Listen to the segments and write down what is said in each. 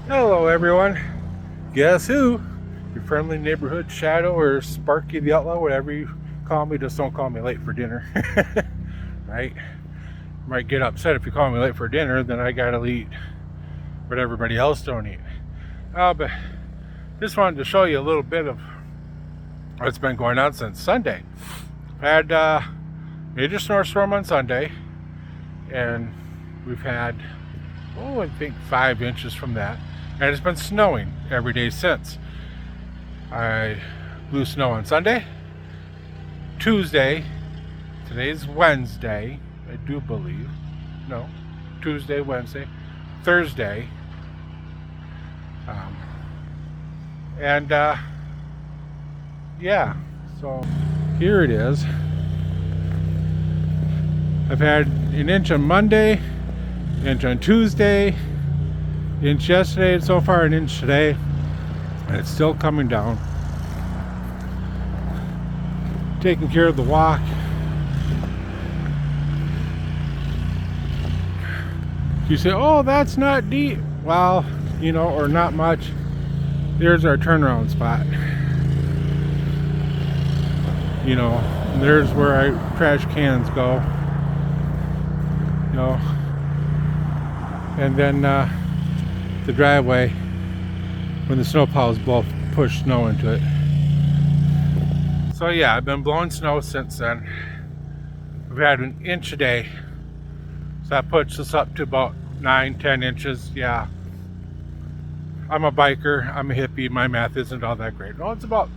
Hello everyone, guess who? Your friendly neighborhood shadow or Sparky the Outlaw, whatever you call me, just don't call me late for dinner. Right? You might get upset if you call me late for dinner, then I gotta eat what everybody else don't eat. But just wanted to show you a little bit of what's been going on since Sunday. Had major snowstorm on Sunday, and we've had, I think 5 inches from that. And it's been snowing every day since. I blew snow on Sunday, Tuesday, today's Wednesday, I do believe. No, Tuesday, Wednesday, Thursday. And yeah, so here it is. I've had an inch on Monday, an inch on Tuesday, inch yesterday, and so far an inch today, and it's still coming down. Taking care of the walk. You say, oh, that's not deep. Well, or not much. There's our turnaround spot. There's where our trash cans go. And then the driveway when the snowplows both push snow into it. So yeah, I've been blowing snow since then. We've had an inch a day, so that puts us up to about 9-10 inches. Yeah, I'm a biker, I'm a hippie, my math isn't all that great. No, it's about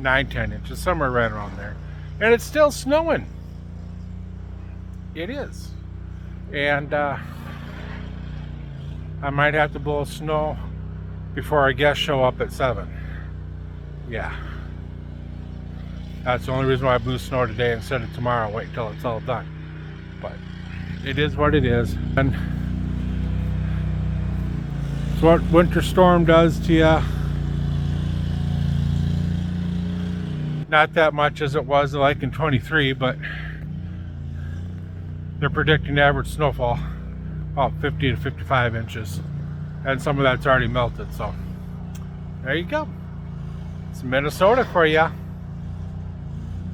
9-10 inches, somewhere right around there, and it's still snowing. It is. And I might have to blow snow before our guests show up at 7. Yeah. That's the only reason why I blew snow today instead of tomorrow. Wait till it's all done. But it is what it is. And it's what winter storm does to you. Not that much as it was like in 23, but they're predicting average snowfall about 50 to 55 inches, and some of that's already melted. So there you go. It's Minnesota for you.